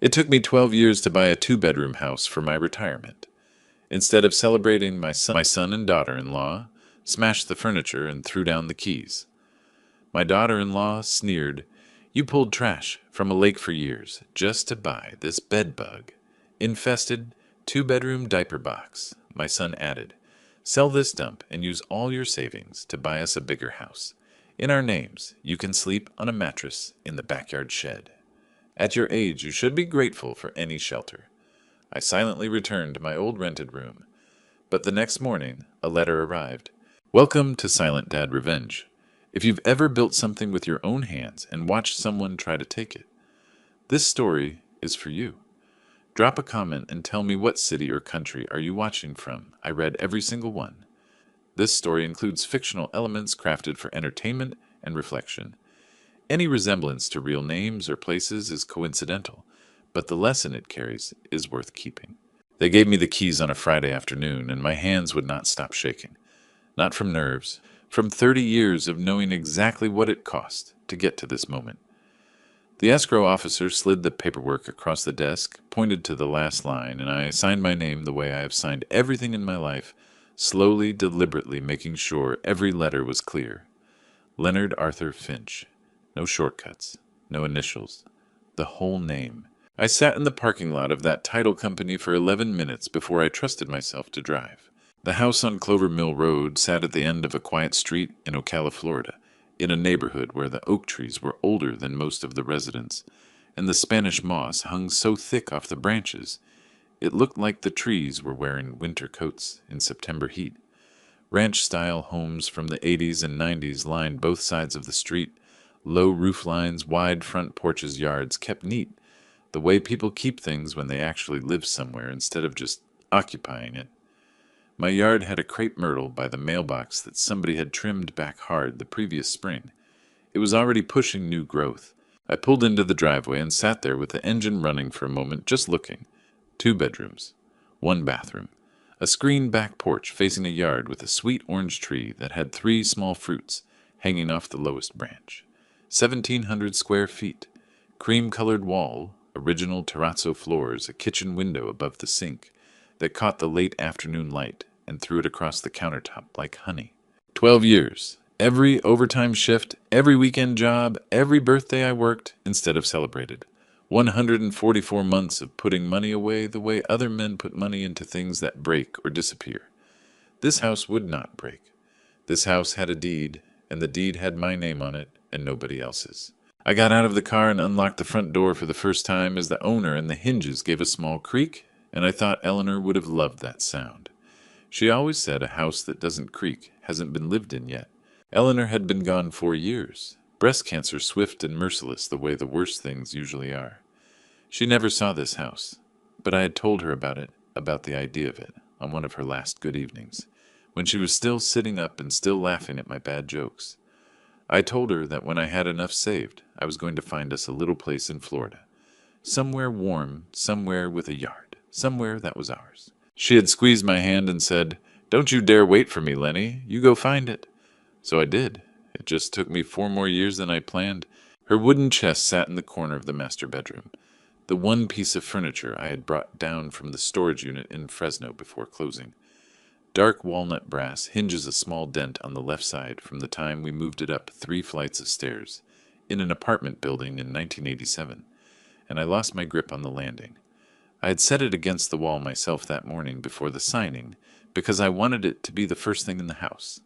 It took me 12 years to buy a two-bedroom house for my retirement. Instead of celebrating, my son and daughter-in-law smashed the furniture and threw down the keys. My daughter-in-law sneered, "You pulled trash from a lake for years just to buy this bedbug infested two-bedroom diaper box." My son added, "Sell this dump and use all your savings to buy us a bigger house. In our names, you can sleep on a mattress in the backyard shed. At your age, you should be grateful for any shelter." I silently returned to my old rented room. But the next morning, a letter arrived. "Welcome to Silent Dad Revenge. If you've ever built something with your own hands and watched someone try to take it, this story is for you. Drop a comment and tell me what city or country are you watching from. I read every single one. This story includes fictional elements crafted for entertainment and reflection. Any resemblance to real names or places is coincidental, but the lesson it carries is worth keeping." They gave me the keys on a Friday afternoon, and my hands would not stop shaking. Not from nerves, from 30 years of knowing exactly what it cost to get to this moment. The escrow officer slid the paperwork across the desk, pointed to the last line, and I signed my name the way I have signed everything in my life, slowly, deliberately making sure every letter was clear. Leonard Arthur Finch. No shortcuts, no initials, the whole name. I sat in the parking lot of that title company for 11 minutes before I trusted myself to drive. The house on Clover Mill Road sat at the end of a quiet street in Ocala, Florida, in a neighborhood where the oak trees were older than most of the residents, and the Spanish moss hung so thick off the branches it looked like the trees were wearing winter coats in September heat. Ranch-style homes from the 80s and 90s lined both sides of the street. Low roof lines, wide front porches, yards, kept neat, the way people keep things when they actually live somewhere instead of just occupying it. My yard had a crepe myrtle by the mailbox that somebody had trimmed back hard the previous spring. It was already pushing new growth. I pulled into the driveway and sat there with the engine running for a moment, just looking. 2 bedrooms, 1 bathroom, a screened back porch facing a yard with a sweet orange tree that had 3 small fruits hanging off the lowest branch. 1,700 square feet, cream-colored wall, original terrazzo floors, a kitchen window above the sink that caught the late afternoon light and threw it across the countertop like honey. 12 years. Every overtime shift, every weekend job, every birthday I worked instead of celebrated. 144 months of putting money away the way other men put money into things that break or disappear. This house would not break. This house had a deed, and the deed had my name on it and nobody else's. I got out of the car and unlocked the front door for the first time as the owner and the hinges gave a small creak, and I thought Eleanor would have loved that sound. She always said a house that doesn't creak hasn't been lived in yet. Eleanor had been gone 4 years. Breast cancer swift and merciless the way the worst things usually are. She never saw this house, but I had told her about it, about the idea of it, on one of her last good evenings, when she was still sitting up and still laughing at my bad jokes. I told her that when I had enough saved, I was going to find us a little place in Florida. Somewhere warm, somewhere with a yard, somewhere that was ours. She had squeezed my hand and said, "Don't you dare wait for me, Lenny. You go find it." So I did. It just took me 4 more years than I planned. Her wooden chest sat in the corner of the master bedroom, the one piece of furniture I had brought down from the storage unit in Fresno before closing. Dark walnut brass hinges a small dent on the left side from the time we moved it up 3 flights of stairs in an apartment building in 1987, and I lost my grip on the landing. I had set it against the wall myself that morning before the signing because I wanted it to be the first thing in the house.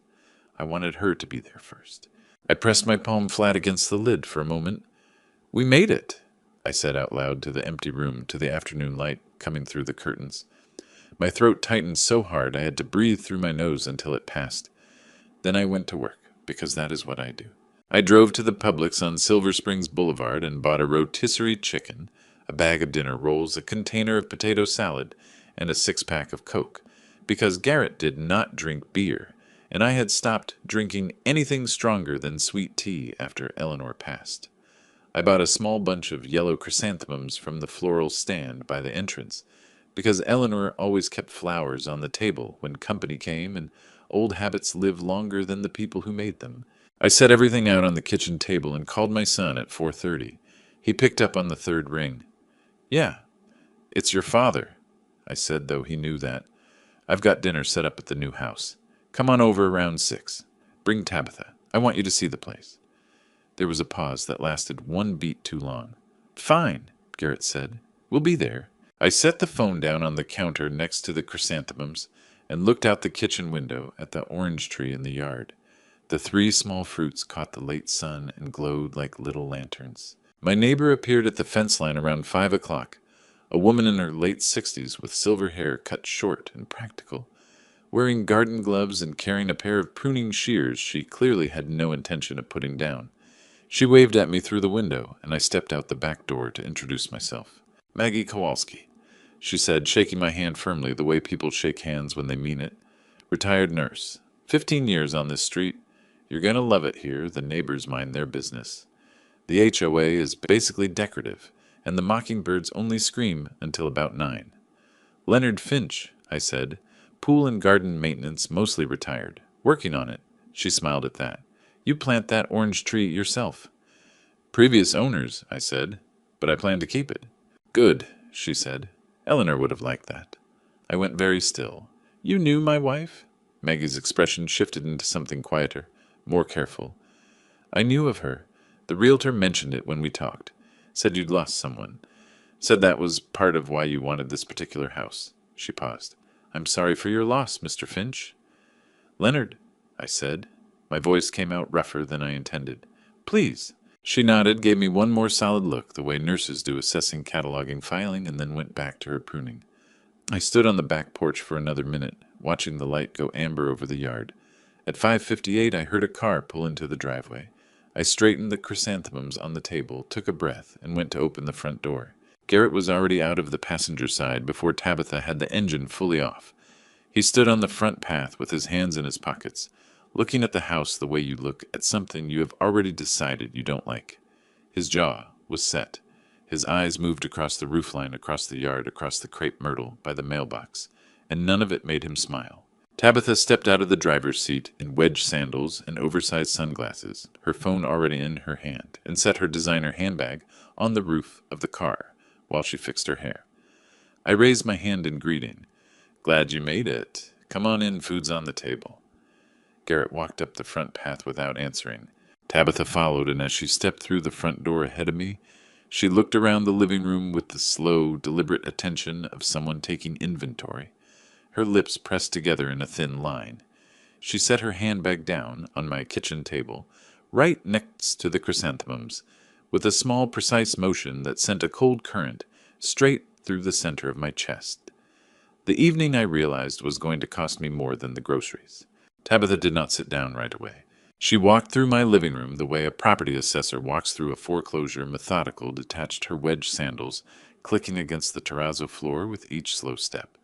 I wanted her to be there first. I pressed my palm flat against the lid for a moment. "We made it," I said out loud to the empty room, to the afternoon light coming through the curtains. My throat tightened so hard I had to breathe through my nose until it passed. Then I went to work, because that is what I do. I drove to the Publix on Silver Springs Boulevard and bought a rotisserie chicken, a bag of dinner rolls, a container of potato salad, and a 6-pack of Coke, because Garrett did not drink beer, and I had stopped drinking anything stronger than sweet tea after Eleanor passed. I bought a small bunch of yellow chrysanthemums from the floral stand by the entrance, because Eleanor always kept flowers on the table when company came, and old habits live longer than the people who made them. I set everything out on the kitchen table and called my son at 4:30. He picked up on the 3rd ring. Yeah, it's your father, I said, though he knew that. I've got dinner set up at the new house. Come on over around 6. Bring Tabitha. I want you to see the place. There was a pause that lasted one beat too long. Fine, Garrett said. We'll be there. I set the phone down on the counter next to the chrysanthemums and looked out the kitchen window at the orange tree in the yard. The 3 small fruits caught the late sun and glowed like little lanterns. My neighbor appeared at the fence line around 5 o'clock, a woman in her late 60s with silver hair cut short and practical. Wearing garden gloves and carrying a pair of pruning shears she clearly had no intention of putting down. She waved at me through the window, and I stepped out the back door to introduce myself. Maggie Kowalski, she said, shaking my hand firmly the way people shake hands when they mean it. Retired nurse. 15 years on this street. You're going to love it here. The neighbors mind their business. The HOA is basically decorative, and the mockingbirds only scream until about 9. Leonard Finch, I said. Pool and garden maintenance, mostly retired. Working on it. She smiled at that. You plant that orange tree yourself. Previous owners, I said, but I plan to keep it. Good, she said. Eleanor would have liked that. I went very still. You knew my wife? Maggie's expression shifted into something quieter, more careful. I knew of her. The realtor mentioned it when we talked. Said you'd lost someone. Said that was part of why you wanted this particular house. She paused. I'm sorry for your loss, Mr. Finch. Leonard, I said. My voice came out rougher than I intended. Please. She nodded, gave me one more solid look, the way nurses do assessing, cataloging, filing, and then went back to her pruning. I stood on the back porch for another minute, watching the light go amber over the yard. At 5:58, I heard a car pull into the driveway. I straightened the chrysanthemums on the table, took a breath, and went to open the front door. Garrett was already out of the passenger side before Tabitha had the engine fully off. He stood on the front path with his hands in his pockets, looking at the house the way you look at something you have already decided you don't like. His jaw was set. His eyes moved across the roofline, across the yard, across the crepe myrtle by the mailbox, and none of it made him smile. Tabitha stepped out of the driver's seat in wedge sandals and oversized sunglasses, her phone already in her hand, and set her designer handbag on the roof of the car while she fixed her hair. I raised my hand in greeting. Glad you made it. Come on in, food's on the table. Garrett walked up the front path without answering. Tabitha followed, and as she stepped through the front door ahead of me, she looked around the living room with the slow, deliberate attention of someone taking inventory. Her lips pressed together in a thin line. She set her handbag down on my kitchen table, right next to the chrysanthemums, with a small, precise motion that sent a cold current straight through the center of my chest. The evening, I realized, was going to cost me more than the groceries. Tabitha did not sit down right away. She walked through my living room the way a property assessor walks through a foreclosure, methodical, detached her wedge sandals, clicking against the terrazzo floor with each slow step.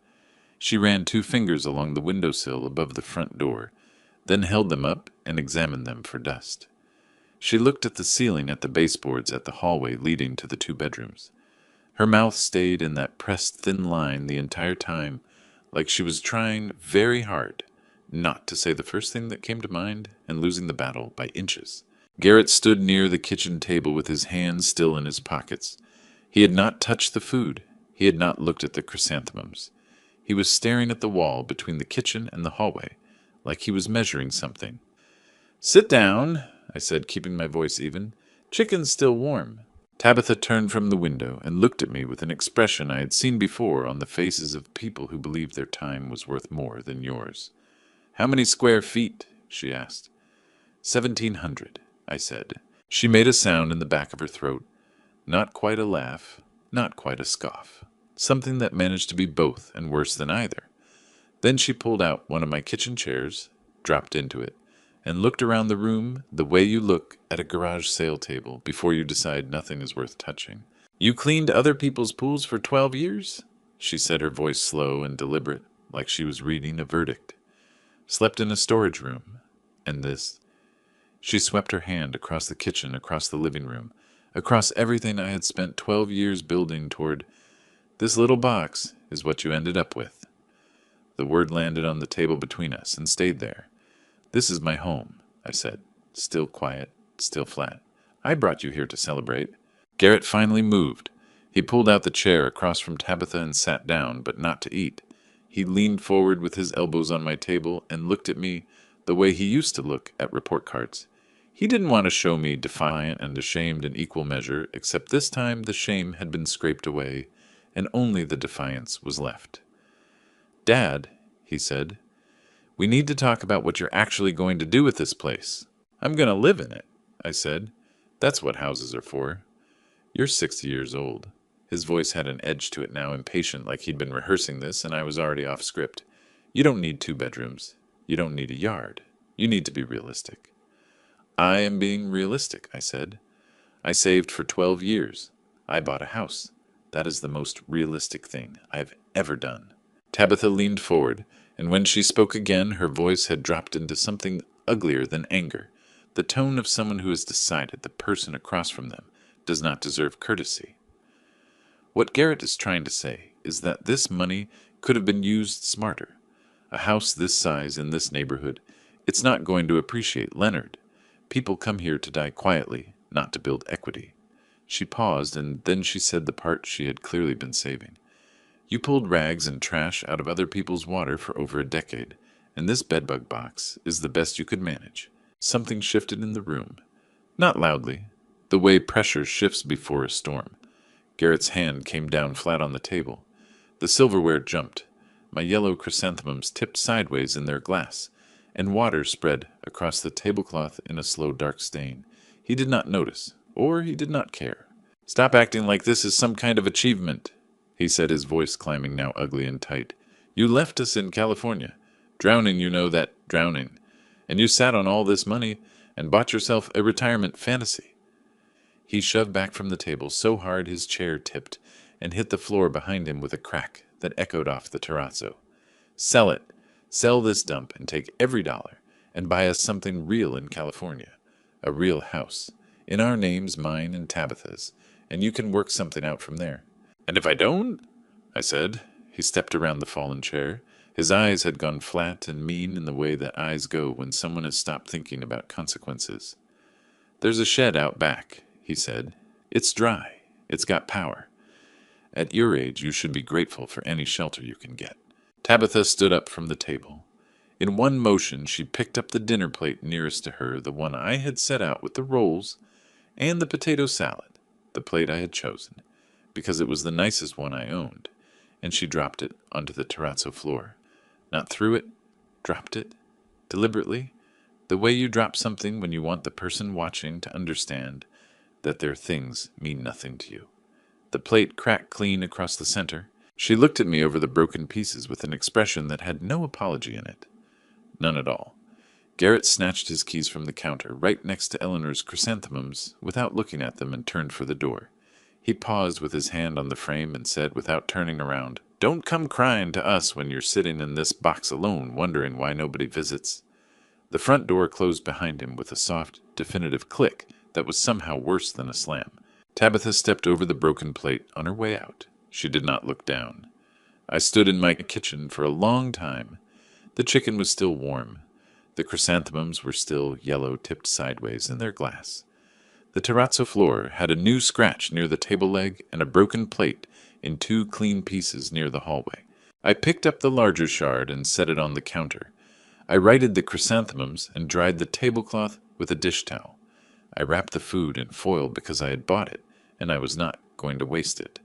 She ran 2 fingers along the windowsill above the front door, then held them up and examined them for dust. She looked at the ceiling, at the baseboards, at the hallway leading to the 2 bedrooms. Her mouth stayed in that pressed thin line the entire time, like she was trying very hard not to say the first thing that came to mind and losing the battle by inches. Garrett stood near the kitchen table with his hands still in his pockets. He had not touched the food. He had not looked at the chrysanthemums. He was staring at the wall between the kitchen and the hallway, like he was measuring something. Sit down, I said, keeping my voice even. Chicken's still warm. Tabitha turned from the window and looked at me with an expression I had seen before on the faces of people who believed their time was worth more than yours. How many square feet? She asked. 1,700, I said. She made a sound in the back of her throat. Not quite a laugh, not quite a scoff. Something that managed to be both and worse than either. Then she pulled out one of my kitchen chairs, dropped into it, and looked around the room the way you look at a garage sale table before you decide nothing is worth touching. You cleaned other people's pools for 12 years? She said, her voice slow and deliberate, like she was reading a verdict. Slept in a storage room. And this. She swept her hand across the kitchen, across the living room, across everything I had spent 12 years building toward. This little box is what you ended up with. The word landed on the table between us and stayed there. This is my home, I said, still quiet, still flat. I brought you here to celebrate. Garrett finally moved. He pulled out the chair across from Tabitha and sat down, but not to eat. He leaned forward with his elbows on my table and looked at me the way he used to look at report cards. He didn't want to show me defiant and ashamed in equal measure, except this time the shame had been scraped away, and only the defiance was left. "Dad," he said, "we need to talk about what you're actually going to do with this place." "I'm going to live in it," I said. "That's what houses are for." "You're 60 years old." His voice had an edge to it now, impatient, like he'd been rehearsing this, and I was already off script. "You don't need 2 bedrooms. You don't need a yard. You need to be realistic." "I am being realistic," I said. "I saved for 12 years. I bought a house. That is the most realistic thing I've ever done." Tabitha leaned forward, and when she spoke again, her voice had dropped into something uglier than anger, the tone of someone who has decided the person across from them does not deserve courtesy. "What Garrett is trying to say is that this money could have been used smarter. A house this size in this neighborhood, it's not going to appreciate Leonard. People come here to die quietly, not to build equity." She paused, and then she said the part she had clearly been saving. "You pulled rags and trash out of other people's water for over a decade, and this bedbug box is the best you could manage." Something shifted in the room. Not loudly, the way pressure shifts before a storm. Garrett's hand came down flat on the table. The silverware jumped. My yellow chrysanthemums tipped sideways in their glass, and water spread across the tablecloth in a slow dark stain. He did not notice, or he did not care. "Stop acting like this is some kind of achievement," he said, his voice climbing now ugly and tight. "You left us in California. Drowning, you know that, drowning. And you sat on all this money and bought yourself a retirement fantasy." He shoved back from the table so hard his chair tipped and hit the floor behind him with a crack that echoed off the terrazzo. "Sell it. Sell this dump and take every dollar and buy us something real in California. A real house. In our names, mine and Tabitha's, and you can work something out from there." "And if I don't?" I said. He stepped around the fallen chair. His eyes had gone flat and mean in the way that eyes go when someone has stopped thinking about consequences. "There's a shed out back," he said. "It's dry. It's got power. At your age, you should be grateful for any shelter you can get." Tabitha stood up from the table. In one motion, she picked up the dinner plate nearest to her, the one I had set out with the rolls and the potato salad, the plate I had chosen, because it was the nicest one I owned, and she dropped it onto the terrazzo floor. Not threw it, dropped it, deliberately, the way you drop something when you want the person watching to understand that their things mean nothing to you. The plate cracked clean across the center. She looked at me over the broken pieces with an expression that had no apology in it. None at all. Garrett snatched his keys from the counter right next to Eleanor's chrysanthemums without looking at them and turned for the door. He paused with his hand on the frame and said without turning around, "Don't come crying to us when you're sitting in this box alone wondering why nobody visits." The front door closed behind him with a soft, definitive click that was somehow worse than a slam. Tabitha stepped over the broken plate on her way out. She did not look down. I stood in my kitchen for a long time. The chicken was still warm. The chrysanthemums were still yellow, tipped sideways in their glass. The terrazzo floor had a new scratch near the table leg and a broken plate in 2 clean pieces near the hallway. I picked up the larger shard and set it on the counter. I righted the chrysanthemums and dried the tablecloth with a dish towel. I wrapped the food in foil because I had bought it, and I was not going to waste it.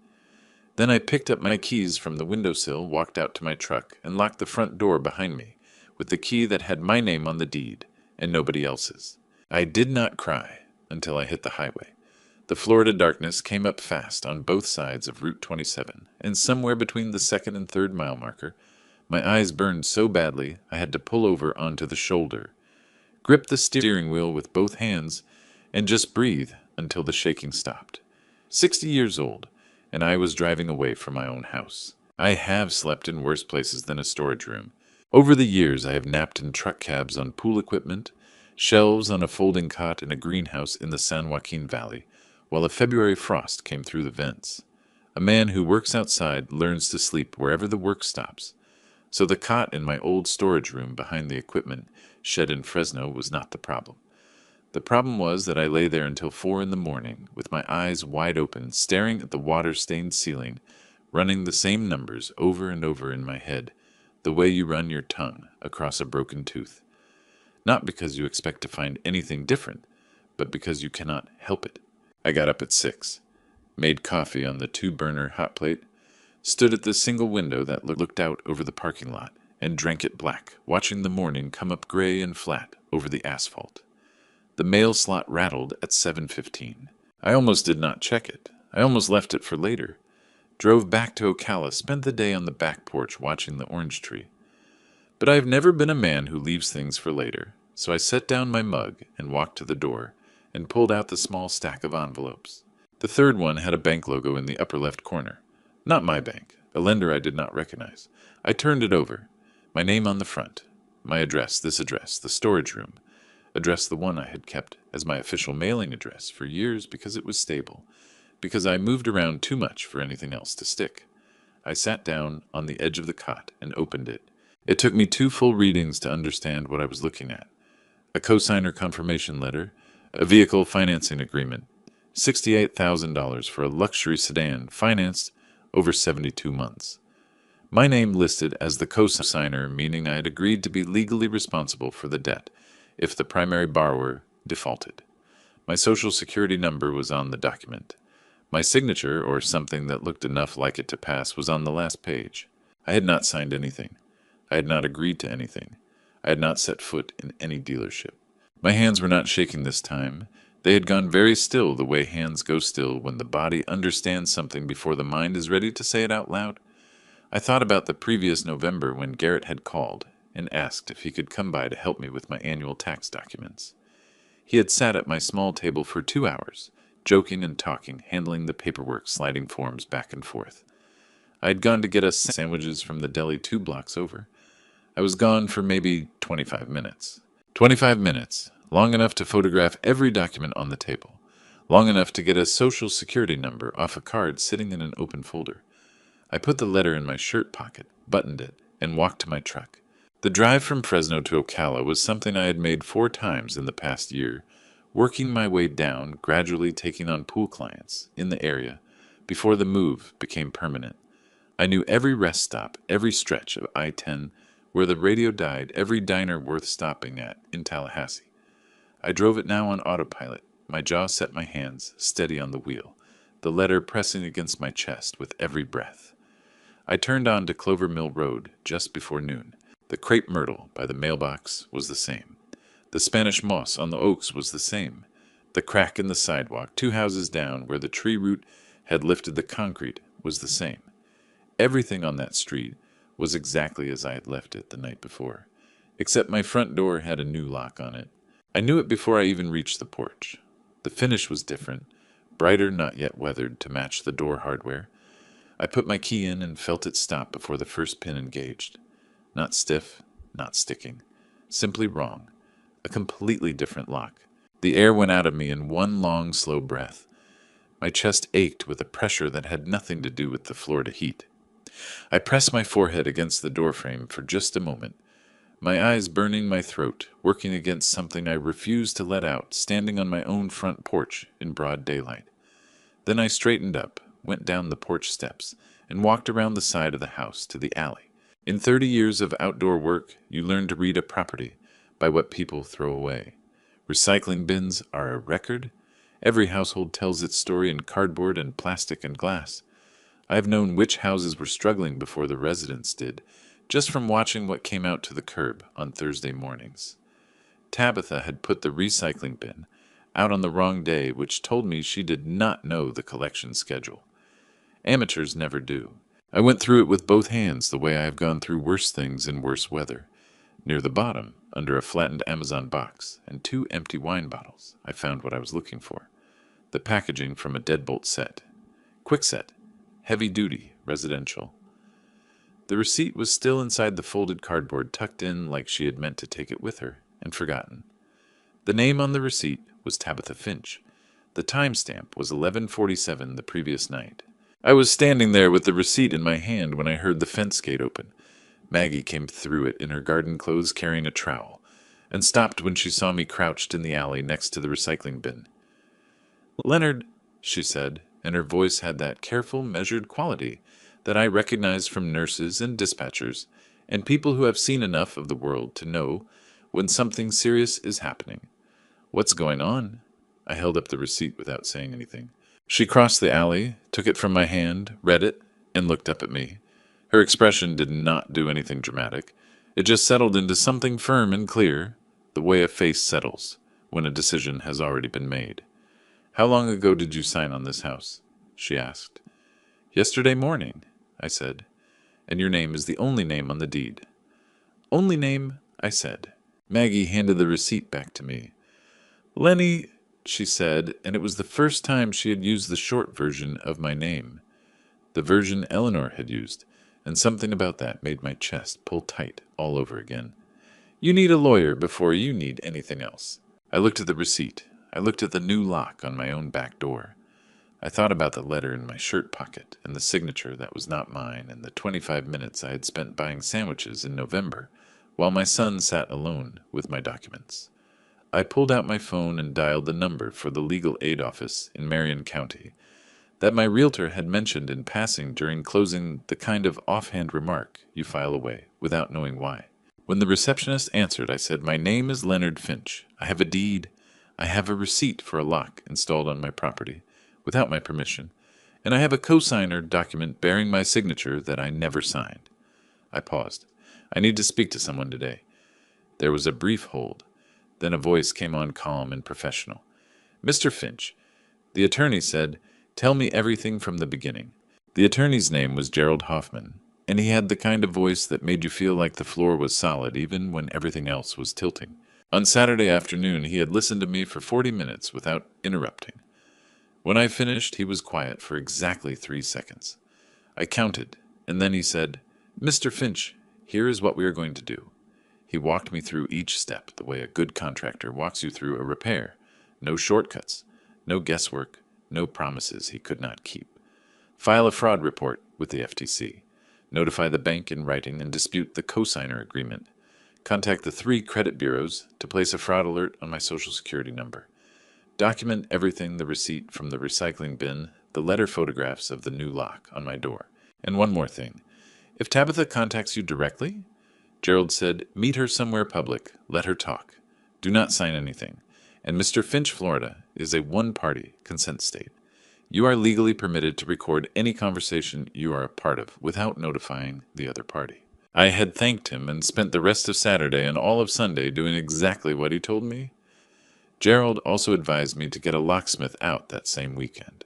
Then I picked up my keys from the windowsill, walked out to my truck, and locked the front door behind me, with the key that had my name on the deed, and nobody else's. I did not cry until I hit the highway. The Florida darkness came up fast on both sides of Route 27, and somewhere between the 2nd and 3rd mile marker, my eyes burned so badly I had to pull over onto the shoulder, grip the steering wheel with both hands, and just breathe until the shaking stopped. 60 years old, and I was driving away from my own house. I have slept in worse places than a storage room. Over the years, I have napped in truck cabs on pool equipment, shelves on a folding cot in a greenhouse in the San Joaquin Valley, while a February frost came through the vents. A man who works outside learns to sleep wherever the work stops. So the cot in my old storage room behind the equipment shed in Fresno was not the problem. The problem was that I lay there until 4 in the morning, with my eyes wide open, staring at the water-stained ceiling, running the same numbers over and over in my head, the way you run your tongue across a broken tooth. Not because you expect to find anything different, but because you cannot help it. I got up at 6, made coffee on the 2-burner hot plate, stood at the single window that looked out over the parking lot, and drank it black, watching the morning come up gray and flat over the asphalt. The mail slot rattled at 7:15. I almost did not check it. I almost left it for later. Drove back to Ocala, spent the day on the back porch watching the orange tree. But I have never been a man who leaves things for later, so I set down my mug and walked to the door and pulled out the small stack of envelopes. The third one had a bank logo in the upper left corner. Not my bank, a lender I did not recognize. I turned it over. My name on the front. My address, this address, the storage room. Address the one I had kept as my official mailing address for years because it was stable, because I moved around too much for anything else to stick. I sat down on the edge of the cot and opened it. It took me 2 full readings to understand what I was looking at. A cosigner confirmation letter, a vehicle financing agreement, $68,000 for a luxury sedan financed over 72 months. My name listed as the cosigner, meaning I had agreed to be legally responsible for the debt if the primary borrower defaulted. My social security number was on the document. My signature, or something that looked enough like it to pass, was on the last page. I had not signed anything. I had not agreed to anything. I had not set foot in any dealership. My hands were not shaking this time. They had gone very still, the way hands go still when the body understands something before the mind is ready to say it out loud. I thought about the previous November when Garrett had called and asked if he could come by to help me with my annual tax documents. He had sat at my small table for 2 hours, joking and talking, handling the paperwork, sliding forms back and forth. I had gone to get us sandwiches from the deli 2 blocks over. I was gone for maybe 25 minutes. 25 minutes, long enough to photograph every document on the table, long enough to get a social security number off a card sitting in an open folder. I put the letter in my shirt pocket, buttoned it, and walked to my truck. The drive from Fresno to Ocala was something I had made 4 times in the past year, working my way down, gradually taking on pool clients in the area before the move became permanent. I knew every rest stop, every stretch of I-10 where the radio died, every diner worth stopping at in Tallahassee. I drove it now on autopilot, my jaw set, my hands steady on the wheel, the letter pressing against my chest with every breath. I turned on to Clover Mill Road just before noon. The crepe myrtle by the mailbox was the same. The Spanish moss on the oaks was the same. The crack in the sidewalk 2 houses down where the tree root had lifted the concrete was the same. Everything on that street was exactly as I had left it the night before, except my front door had a new lock on it. I knew it before I even reached the porch. The finish was different, brighter, not yet weathered to match the door hardware. I put my key in and felt it stop before the first pin engaged. Not stiff, not sticking. Simply wrong. A completely different lock. The air went out of me in one long, slow breath. My chest ached with a pressure that had nothing to do with the Florida heat. I pressed my forehead against the doorframe for just a moment, my eyes burning my throat, working against something I refused to let out, standing on my own front porch in broad daylight. Then I straightened up, went down the porch steps, and walked around the side of the house to the alley. In 30 years of outdoor work, you learn to read a property by what people throw away. Recycling bins are a record. Every household tells its story in cardboard and plastic and glass. I have known which houses were struggling before the residents did, just from watching what came out to the curb on Thursday mornings. Tabitha had put the recycling bin out on the wrong day, which told me she did not know the collection schedule. Amateurs never do. I went through it with both hands, the way I have gone through worse things in worse weather. Near the bottom, under a flattened Amazon box and 2 empty wine bottles, I found what I was looking for. The packaging from a deadbolt set. Quick set. Heavy duty. Residential. The receipt was still inside the folded cardboard, tucked in like she had meant to take it with her, and forgotten. The name on the receipt was Tabitha Finch. The timestamp was 11:47 the previous night. I was standing there with the receipt in my hand when I heard the fence gate open. Maggie came through it in her garden clothes carrying a trowel. and stopped when she saw me crouched in the alley next to the recycling bin. "Leonard," she said, and her voice had that careful, measured quality that I recognize from nurses and dispatchers and people who have seen enough of the world to know when something serious is happening. "What's going on?" I held up the receipt without saying anything. She crossed the alley, took it from my hand, read it, and looked up at me. Her expression did not do anything dramatic. It just settled into something firm and clear, the way a face settles when a decision has already been made. "How long ago did you sign on this house?" she asked. "Yesterday morning," I said. "And your name is the only name on the deed." "Only name," I said. Maggie handed the receipt back to me. "Lenny," she said, and it was the first time she had used the short version of my name, the version Eleanor had used, and something about that made my chest pull tight all over again. "You need a lawyer before you need anything else." I looked at the receipt. I looked at the new lock on my own back door. I thought about the letter in my shirt pocket and the signature that was not mine and the 25 minutes I had spent buying sandwiches in November while my son sat alone with my documents. I pulled out my phone and dialed the number for the legal aid office in Marion County that my realtor had mentioned in passing during closing, the kind of offhand remark you file away without knowing why. When the receptionist answered, I said, "My name is Leonard Finch. I have a deed. I have a receipt for a lock installed on my property without my permission, and I have a cosigner document bearing my signature that I never signed." I paused. "I need to speak to someone today." There was a brief hold. Then a voice came on calm and professional. "Mr. Finch," the attorney said, "tell me everything from the beginning." The attorney's name was Gerald Hoffman, and he had the kind of voice that made you feel like the floor was solid even when everything else was tilting. On Saturday afternoon, he had listened to me for 40 minutes without interrupting. When I finished, he was quiet for exactly 3 seconds. I counted, and then he said, "Mr. Finch, here is what we are going to do." He walked me through each step the way a good contractor walks you through a repair. No shortcuts, no guesswork, no promises he could not keep. File a fraud report with the FTC. Notify the bank in writing and dispute the cosigner agreement. Contact the 3 credit bureaus to place a fraud alert on my Social Security number. Document everything, the receipt from the recycling bin, the letter photographs of the new lock on my door. And one more thing. If Tabitha contacts you directly, Gerald said, meet her somewhere public. Let her talk. Do not sign anything. And Mr. Finch, Florida, is a one-party consent state. You are legally permitted to record any conversation you are a part of without notifying the other party. I had thanked him and spent the rest of Saturday and all of Sunday doing exactly what he told me. Gerald also advised me to get a locksmith out that same weekend.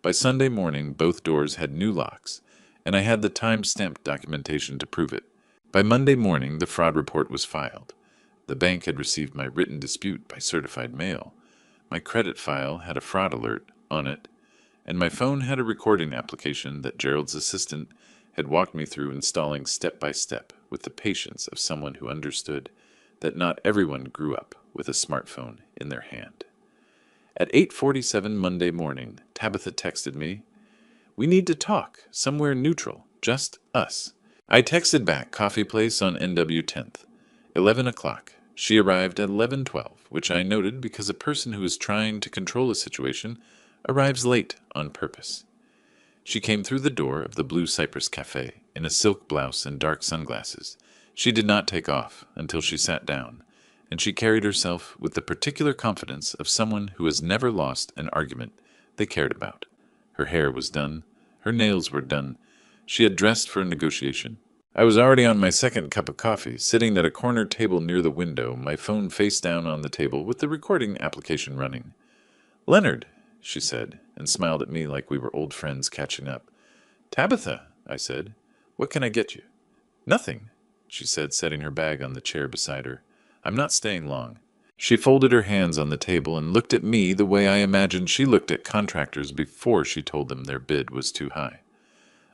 By Sunday morning, both doors had new locks, and I had the time-stamped documentation to prove it. By Monday morning, the fraud report was filed. The bank had received my written dispute by certified mail. My credit file had a fraud alert on it, and my phone had a recording application that Gerald's assistant had walked me through installing step by step with the patience of someone who understood that not everyone grew up with a smartphone in their hand. At 8:47 Monday morning, Tabitha texted me, "We need to talk, somewhere neutral, just us." I texted back, "Coffee place on NW 10th. 11 o'clock. She arrived at 11:12, which I noted because a person who is trying to control a situation arrives late on purpose. She came through the door of the Blue Cypress Cafe in a silk blouse and dark sunglasses. She did not take off until she sat down, and she carried herself with the particular confidence of someone who has never lost an argument they cared about. Her hair was done. Her nails were done. She had dressed for a negotiation. I was already on my second cup of coffee, sitting at a corner table near the window, my phone face down on the table with the recording application running. "Leonard," she said, and smiled at me like we were old friends catching up. "Tabitha," I said, "what can I get you?" "Nothing," she said, setting her bag on the chair beside her. "I'm not staying long." She folded her hands on the table and looked at me the way I imagined she looked at contractors before she told them their bid was too high.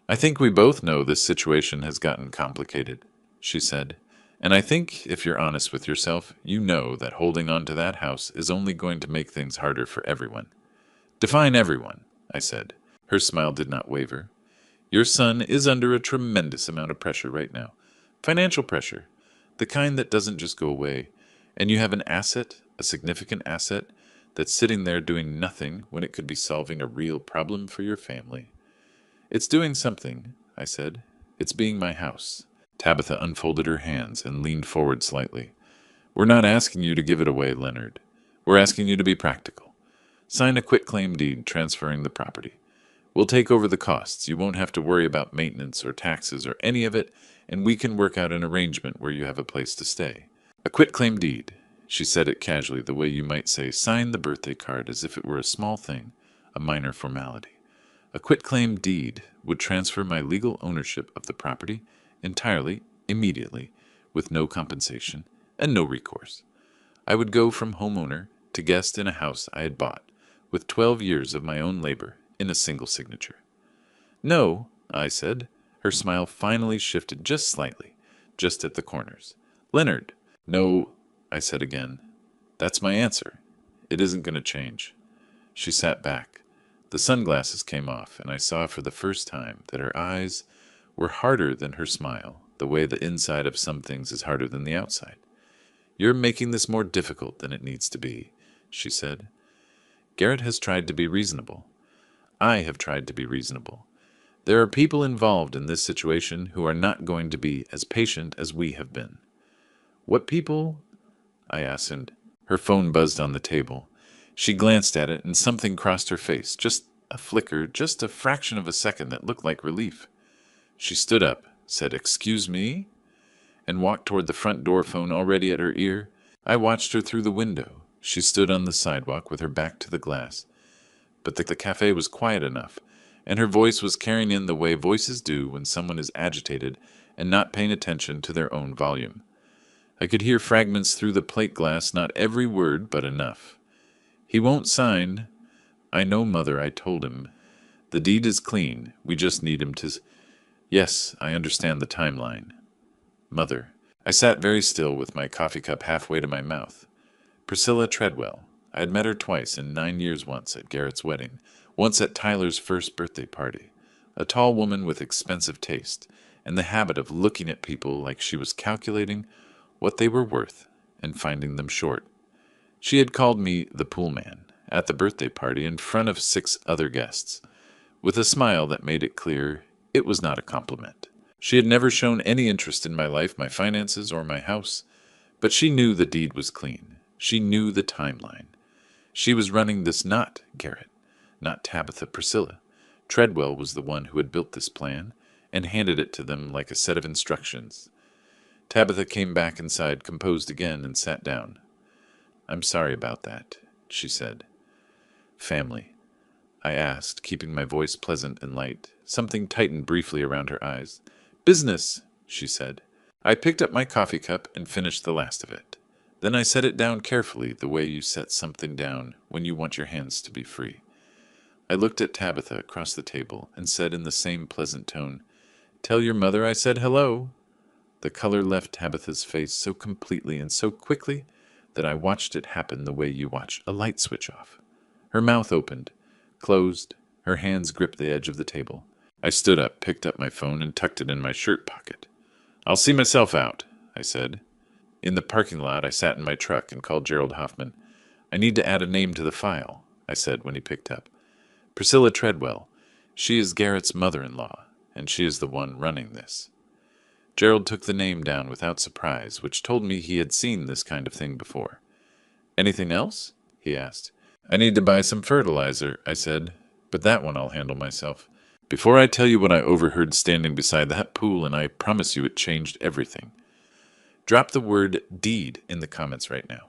"I think we both know this situation has gotten complicated," she said, "and I think, if you're honest with yourself, you know that holding on to that house is only going to make things harder for everyone." "Define everyone," I said. Her smile did not waver. "Your son is under a tremendous amount of pressure right now. Financial pressure. The kind that doesn't just go away. And you have an asset, a significant asset, that's sitting there doing nothing when it could be solving a real problem for your family. It's doing something, I said. It's being my house. Tabitha unfolded her hands and leaned forward slightly. We're not asking you to give it away, Leonard. We're asking you to be practical. Sign a quitclaim deed transferring the property. We'll take over the costs. You won't have to worry about maintenance or taxes or any of it, and we can work out an arrangement where you have a place to stay. A quitclaim deed. She said it casually, the way you might say, sign the birthday card as if it were a small thing, a minor formality. A quitclaim deed would transfer my legal ownership of the property entirely, immediately, with no compensation and no recourse. I would go from homeowner to guest in a house I had bought, with 12 years of my own labor in a single signature. No, I said. Her smile finally shifted just slightly, just at the corners. Leonard. No, I said again. That's my answer. It isn't going to change. She sat back. The sunglasses came off, and I saw for the first time that her eyes were harder than her smile, the way the inside of some things is harder than the outside. You're making this more difficult than it needs to be, she said. Garrett has tried to be reasonable. I have tried to be reasonable. There are people involved in this situation who are not going to be as patient as we have been. What people? I asked, and her phone buzzed on the table. She glanced at it, and something crossed her face, just a flicker, just a fraction of a second that looked like relief. She stood up, said, "Excuse me?" and walked toward the front door, phone already at her ear. I watched her through the window. She stood on the sidewalk with her back to the glass. But the cafe was quiet enough, and her voice was carrying in the way voices do when someone is agitated and not paying attention to their own volume. I could hear fragments through the plate glass, not every word, but enough. He won't sign. I know, Mother, I told him. The deed is clean. We just need him to... Yes, I understand the timeline. Mother. I sat very still with my coffee cup halfway to my mouth. Priscilla Treadwell. I had met her twice in 9 years, once at Garrett's wedding, once at Tyler's first birthday party. A tall woman with expensive taste, and the habit of looking at people like she was calculating what they were worth and finding them short. She had called me the pool man at the birthday party in front of 6 other guests, with a smile that made it clear it was not a compliment. She had never shown any interest in my life, my finances, or my house, but she knew the deed was clean. She knew the timeline. She was running this, not Garrett, not Tabitha, Priscilla. Treadwell was the one who had built this plan and handed it to them like a set of instructions. Tabitha came back inside, composed again, and sat down. I'm sorry about that, she said. Family, I asked, keeping my voice pleasant and light. Something tightened briefly around her eyes. Business, she said. I picked up my coffee cup and finished the last of it. Then I set it down carefully, the way you set something down when you want your hands to be free. I looked at Tabitha across the table and said in the same pleasant tone, Tell your mother I said hello. The color left Tabitha's face so completely and so quickly that I watched it happen the way you watch a light switch off. Her mouth opened, closed, her hands gripped the edge of the table. I stood up, picked up my phone, and tucked it in my shirt pocket. I'll see myself out, I said. In the parking lot, I sat in my truck and called Gerald Hoffman. I need to add a name to the file, I said when he picked up. Priscilla Treadwell. She is Garrett's mother-in-law, and she is the one running this. Gerald took the name down without surprise, which told me he had seen this kind of thing before. Anything else? He asked. I need to buy some fertilizer, I said, but that one I'll handle myself. Before I tell you what I overheard standing beside that pool, and I promise you it changed everything. Drop the word deed in the comments right now,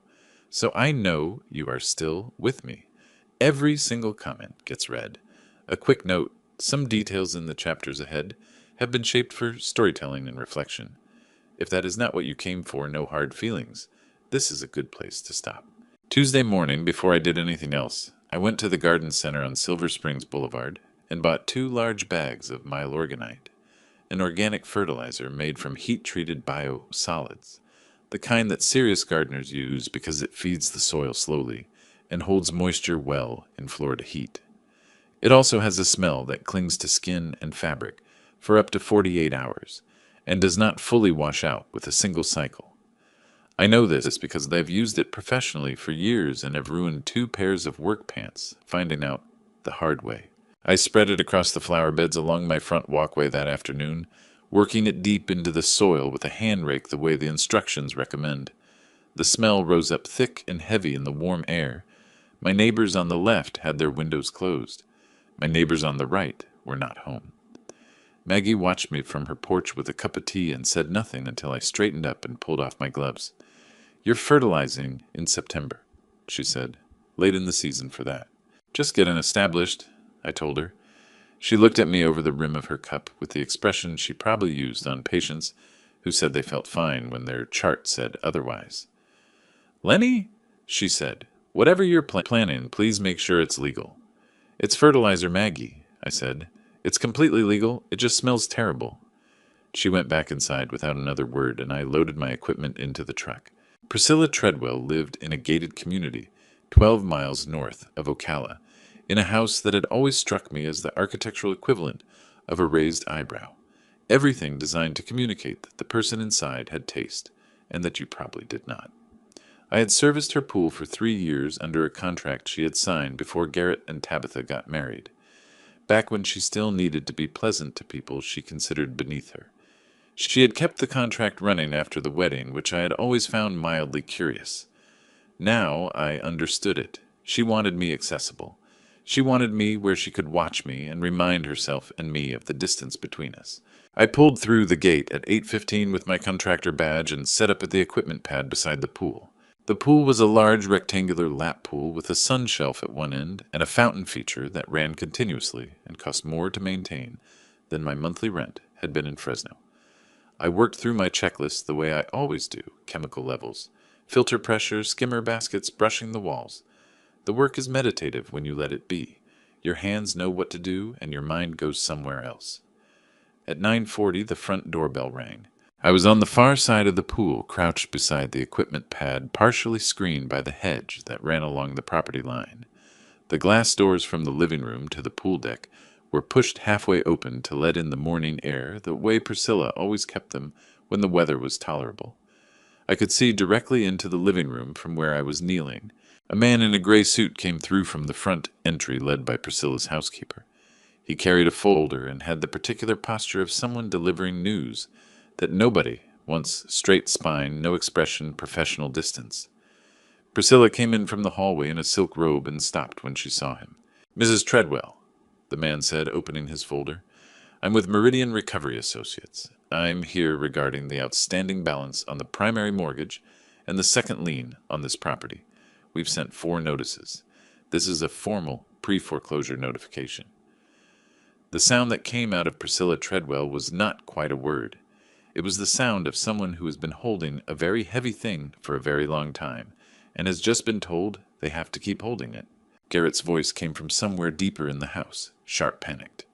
so I know you are still with me. Every single comment gets read. A quick note, some details in the chapters ahead have been shaped for storytelling and reflection. If that is not what you came for, no hard feelings. This is a good place to stop. Tuesday morning, before I did anything else, I went to the garden center on Silver Springs Boulevard and bought 2 large bags of myelorganite, an organic fertilizer made from heat-treated biosolids, the kind that serious gardeners use because it feeds the soil slowly and holds moisture well in Florida heat. It also has a smell that clings to skin and fabric for up to 48 hours and does not fully wash out with a single cycle. I know this because they've used it professionally for years and have ruined 2 pairs of work pants, finding out the hard way. I spread it across the flower beds along my front walkway that afternoon, working it deep into the soil with a hand rake the way the instructions recommend. The smell rose up thick and heavy in the warm air. My neighbors on the left had their windows closed. My neighbors on the right were not home. Maggie watched me from her porch with a cup of tea and said nothing until I straightened up and pulled off my gloves. "You're fertilizing in September," she said. "Late in the season for that." "Just getting established," I told her. She looked at me over the rim of her cup with the expression she probably used on patients who said they felt fine when their chart said otherwise. "Lenny," she said, "whatever you're planning, please make sure it's legal." "It's fertilizer, Maggie," I said. "It's completely legal. It just smells terrible." She went back inside without another word, and I loaded my equipment into the truck. Priscilla Treadwell lived in a gated community 12 miles north of Ocala, in a house that had always struck me as the architectural equivalent of a raised eyebrow. Everything designed to communicate that the person inside had taste, and that you probably did not. I had serviced her pool for 3 years under a contract she had signed before Garrett and Tabitha got married, back when she still needed to be pleasant to people she considered beneath her. She had kept the contract running after the wedding, which I had always found mildly curious. Now I understood it. She wanted me accessible. She wanted me where she could watch me and remind herself and me of the distance between us. I pulled through the gate at 8:15 with my contractor badge and set up at the equipment pad beside the pool. The pool was a large rectangular lap pool with a sun shelf at one end and a fountain feature that ran continuously and cost more to maintain than my monthly rent had been in Fresno. I worked through my checklist the way I always do: chemical levels, filter pressure, skimmer baskets, brushing the walls. The work is meditative when you let it be. Your hands know what to do and your mind goes somewhere else. At 9:40 the front doorbell rang. I was on the far side of the pool, crouched beside the equipment pad, partially screened by the hedge that ran along the property line. The glass doors from the living room to the pool deck were pushed halfway open to let in the morning air, the way Priscilla always kept them when the weather was tolerable. I could see directly into the living room from where I was kneeling. A man in a gray suit came through from the front entry led by Priscilla's housekeeper. He carried a folder and had the particular posture of someone delivering news that nobody wants: straight spine, no expression, professional distance. Priscilla came in from the hallway in a silk robe and stopped when she saw him. "Mrs. Treadwell," the man said, opening his folder. "I'm with Meridian Recovery Associates. I'm here regarding the outstanding balance on the primary mortgage and the second lien on this property. We've sent 4 notices. This is a formal pre-foreclosure notification." The sound that came out of Priscilla Treadwell was not quite a word. It was the sound of someone who has been holding a very heavy thing for a very long time, and has just been told they have to keep holding it. Garrett's voice came from somewhere deeper in the house, sharp panicked.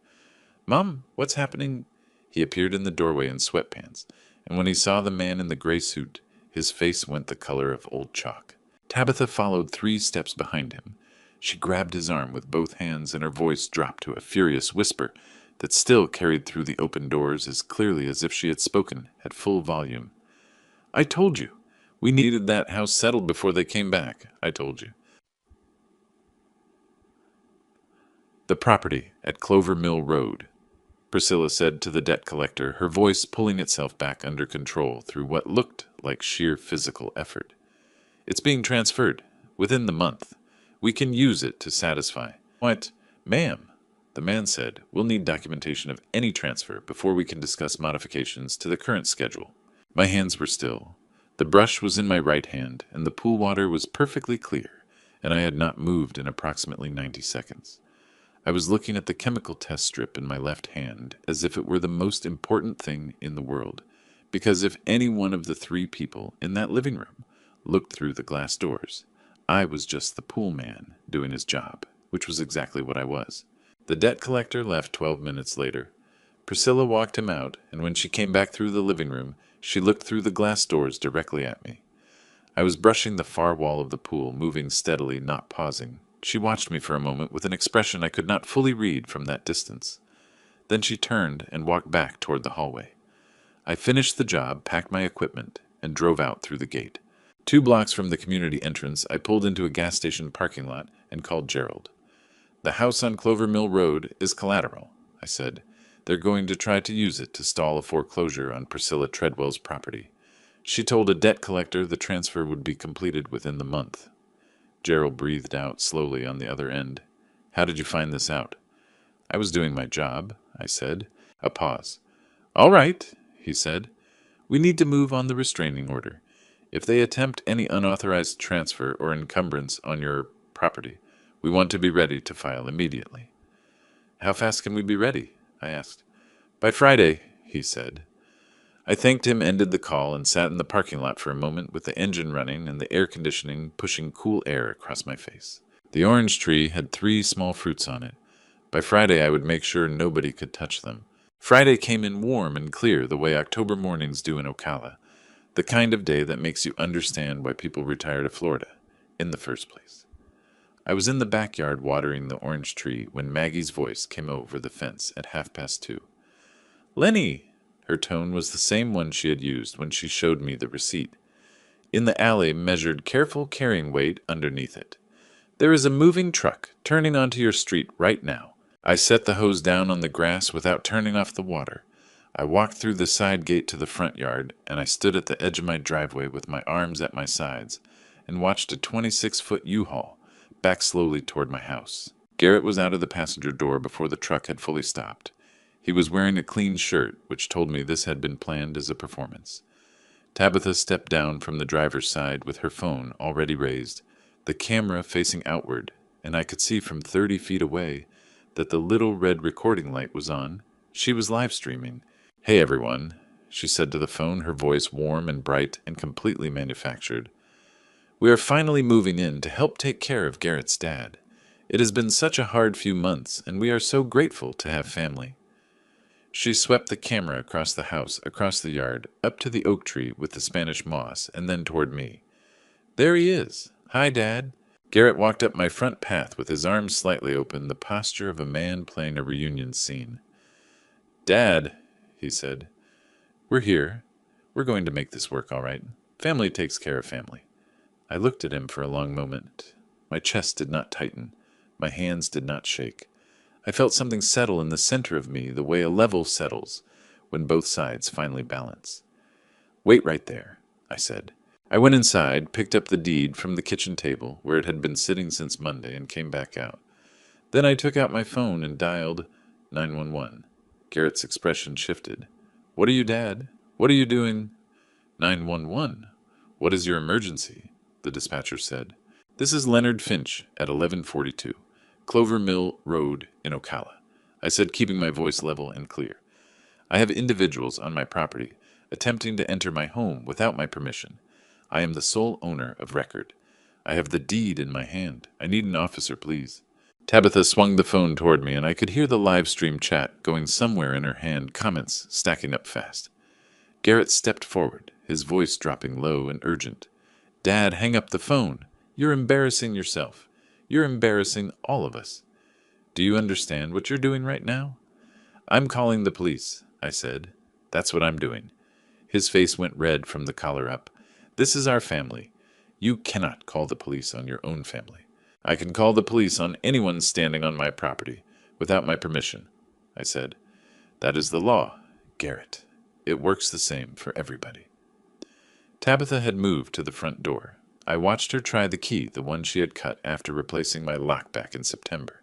"Mom, what's happening?" He appeared in the doorway in sweatpants, and when he saw the man in the gray suit, his face went the color of old chalk. Tabitha followed 3 steps behind him. She grabbed his arm with both hands, and her voice dropped to a furious whisper that still carried through the open doors as clearly as if she had spoken at full volume. "I told you. We needed that house settled before they came back. I told you." "The property at Clover Mill Road," Priscilla said to the debt collector, her voice pulling itself back under control through what looked like sheer physical effort. "It's being transferred within the month. We can use it to satisfy." "What, ma'am?" the man said. "We'll need documentation of any transfer before we can discuss modifications to the current schedule." My hands were still. The brush was in my right hand, and the pool water was perfectly clear, and I had not moved in approximately 90 seconds. I was looking at the chemical test strip in my left hand as if it were the most important thing in the world, because if any one of the 3 people in that living room looked through the glass doors, I was just the pool man doing his job, which was exactly what I was. The debt collector left 12 minutes later. Priscilla walked him out, and when she came back through the living room, she looked through the glass doors directly at me. I was brushing the far wall of the pool, moving steadily, not pausing. She watched me for a moment with an expression I could not fully read from that distance. Then she turned and walked back toward the hallway. I finished the job, packed my equipment, and drove out through the gate. 2 blocks from the community entrance, I pulled into a gas station parking lot and called Gerald. "The house on Clover Mill Road is collateral," I said. "They're going to try to use it to stall a foreclosure on Priscilla Treadwell's property. She told a debt collector the transfer would be completed within the month." Gerald breathed out slowly on the other end. "How did you find this out?" "I was doing my job," I said. A pause. "All right," he said. "We need to move on the restraining order. If they attempt any unauthorized transfer or encumbrance on your property, we want to be ready to file immediately." "How fast can we be ready?" I asked. "By Friday," he said. I thanked him, ended the call, and sat in the parking lot for a moment with the engine running and the air conditioning pushing cool air across my face. The orange tree had 3 small fruits on it. By Friday I would make sure nobody could touch them. Friday came in warm and clear the way October mornings do in Ocala, the kind of day that makes you understand why people retire to Florida in the first place. I was in the backyard watering the orange tree when Maggie's voice came over the fence at 2:30. "Lenny!" Her tone was the same one she had used when she showed me the receipt. In the alley measured careful carrying weight underneath it. "There is a moving truck turning onto your street right now." I set the hose down on the grass without turning off the water. I walked through the side gate to the front yard, and I stood at the edge of my driveway with my arms at my sides and watched a 26-foot U-Haul back slowly toward my house. Garrett was out of the passenger door before the truck had fully stopped. He was wearing a clean shirt, which told me this had been planned as a performance. Tabitha stepped down from the driver's side with her phone already raised, the camera facing outward, and I could see from 30 feet away that the little red recording light was on. She was live streaming. "Hey everyone," she said to the phone, her voice warm and bright and completely manufactured. "We are finally moving in to help take care of Garrett's dad. It has been such a hard few months, and we are so grateful to have family." She swept the camera across the house, across the yard, up to the oak tree with the Spanish moss, and then toward me. "There he is. Hi, Dad." Garrett walked up my front path with his arms slightly open, the posture of a man playing a reunion scene. "Dad," he said, "we're here. We're going to make this work all right. Family takes care of family." I looked at him for a long moment. My chest did not tighten. My hands did not shake. I felt something settle in the center of me the way a level settles when both sides finally balance. "Wait right there," I said. I went inside, picked up the deed from the kitchen table where it had been sitting since Monday, and came back out. Then I took out my phone and dialed 911. Garrett's expression shifted. "What are you, Dad? What are you doing?" "911. What is your emergency?" the dispatcher said. "This is Leonard Finch at 1142. Clover Mill Road in Ocala," I said, keeping my voice level and clear. "I have individuals on my property attempting to enter my home without my permission. I am the sole owner of record. I have the deed in my hand. I need an officer, please." Tabitha swung the phone toward me, and I could hear the live stream chat going somewhere in her hand, comments stacking up fast. Garrett stepped forward, his voice dropping low and urgent. "Dad, hang up the phone. You're embarrassing yourself. You're embarrassing all of us. Do you understand what you're doing right now?" "I'm calling the police," I said. "That's what I'm doing." His face went red from the collar up. "This is our family. You cannot call the police on your own family." "I can call the police on anyone standing on my property without my permission," I said. "That is the law, Garrett. It works the same for everybody." Tabitha had moved to the front door. I watched her try the key, the one she had cut after replacing my lock back in September.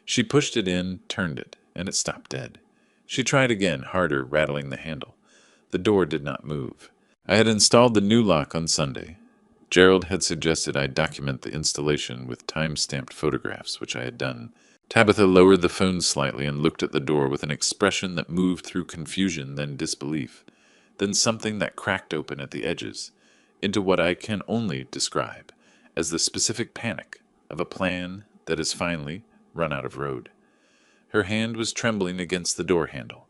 She pushed it in, turned it, and it stopped dead. She tried again, harder, rattling the handle. The door did not move. I had installed the new lock on Sunday. Gerald had suggested I document the installation with time-stamped photographs, which I had done. Tabitha lowered the phone slightly and looked at the door with an expression that moved through confusion, then disbelief, then something that cracked open at the edges, into what I can only describe as the specific panic of a plan that has finally run out of road. Her hand was trembling against the door handle.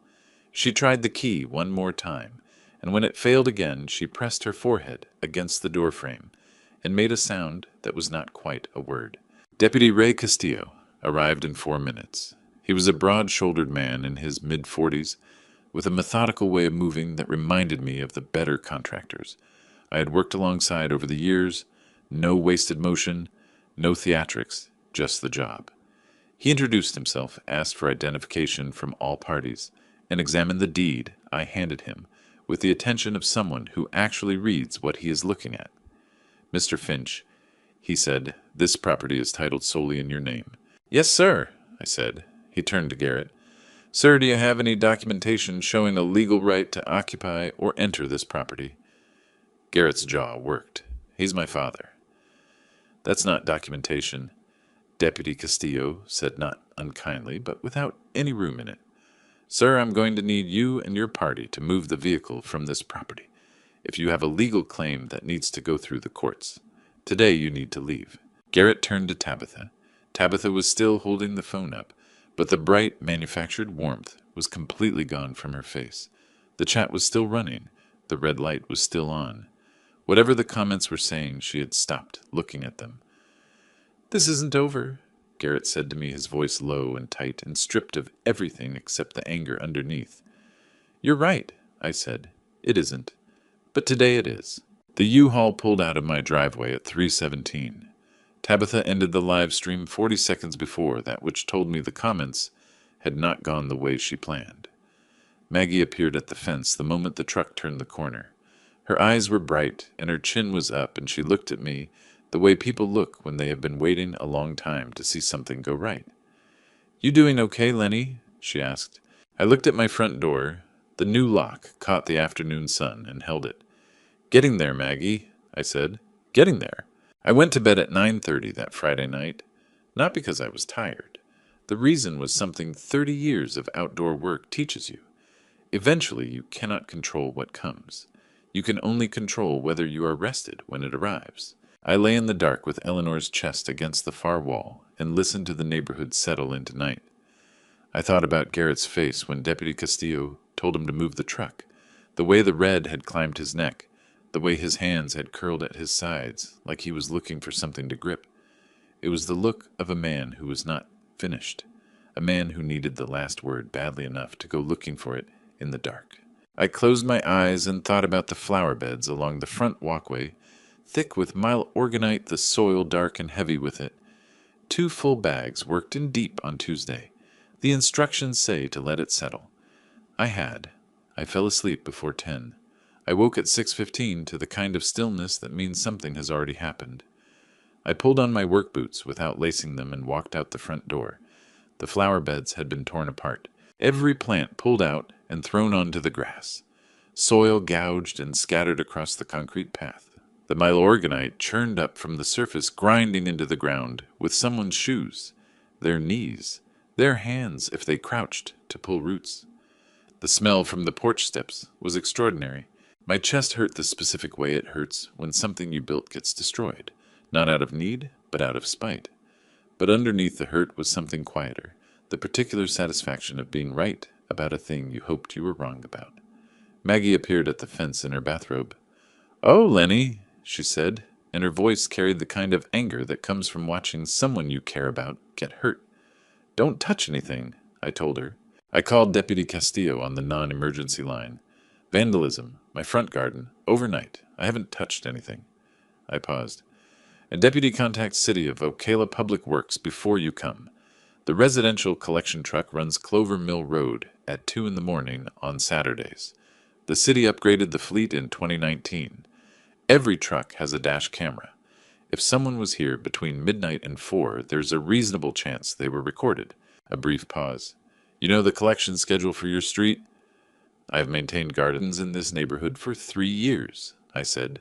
She tried the key one more time, and when it failed again, she pressed her forehead against the door frame and made a sound that was not quite a word. Deputy Ray Castillo arrived in 4 minutes. He was a broad-shouldered man in his mid-40s, with a methodical way of moving that reminded me of the better contractors. I had worked alongside over the years. No wasted motion, no theatrics, just the job. He introduced himself, asked for identification from all parties, and examined the deed I handed him with the attention of someone who actually reads what he is looking at. "Mr. Finch," he said, "this property is titled solely in your name." "Yes, sir," I said. He turned to Garrett. "Sir, do you have any documentation showing a legal right to occupy or enter this property?" Garrett's jaw worked. "He's my father." "That's not documentation," Deputy Castillo said, not unkindly, but without any room in it. "Sir, I'm going to need you and your party to move the vehicle from this property. If you have a legal claim that needs to go through the courts, today you need to leave." Garrett turned to Tabitha. Tabitha was still holding the phone up, but the bright, manufactured warmth was completely gone from her face. The chat was still running. The red light was still on. Whatever the comments were saying, she had stopped looking at them. "This isn't over," Garrett said to me, his voice low and tight and stripped of everything except the anger underneath. "You're right," I said. "It isn't. But today it is." The U-Haul pulled out of my driveway at 3:17. Tabitha ended the live stream 40 seconds before that, which told me the comments had not gone the way she planned. Maggie appeared at the fence the moment the truck turned the corner. Her eyes were bright, and her chin was up, and she looked at me the way people look when they have been waiting a long time to see something go right. "You doing okay, Lenny?" she asked. I looked at my front door. The new lock caught the afternoon sun and held it. "Getting there, Maggie," I said. "Getting there." I went to bed at 9:30 that Friday night, not because I was tired. The reason was something 30 years of outdoor work teaches you. Eventually, you cannot control what comes. You can only control whether you are rested when it arrives. I lay in the dark with Eleanor's chest against the far wall and listened to the neighborhood settle into night. I thought about Garrett's face when Deputy Castillo told him to move the truck, the way the red had climbed his neck, the way his hands had curled at his sides like he was looking for something to grip. It was the look of a man who was not finished, a man who needed the last word badly enough to go looking for it in the dark. I closed my eyes and thought about the flower beds along the front walkway, thick with organite, the soil dark and heavy with it. 2 full bags worked in deep on Tuesday. The instructions say to let it settle. I had. I fell asleep before 10. I woke at 6:15 to the kind of stillness that means something has already happened. I pulled on my work boots without lacing them and walked out the front door. The flower beds had been torn apart. Every plant pulled out and thrown onto the grass. Soil gouged and scattered across the concrete path. The organite churned up from the surface, grinding into the ground with someone's shoes, their knees, their hands if they crouched to pull roots. The smell from the porch steps was extraordinary. My chest hurt the specific way it hurts when something you built gets destroyed, not out of need, but out of spite. But underneath the hurt was something quieter, the particular satisfaction of being right about a thing you hoped you were wrong about. Maggie appeared at the fence in her bathrobe. "Oh, Lenny," she said, and her voice carried the kind of anger that comes from watching someone you care about get hurt. "Don't touch anything," I told her. I called Deputy Castillo on the non-emergency line. "Vandalism, my front garden, overnight. I haven't touched anything." I paused. "And Deputy, contact City of Ocala Public Works before you come. The residential collection truck runs Clover Mill Road at 2 in the morning on Saturdays. The city upgraded the fleet in 2019. Every truck has a dash camera. If someone was here between midnight and 4, there's a reasonable chance they were recorded." A brief pause. "You know the collection schedule for your street?" "I have maintained gardens in this neighborhood for 3 years," I said.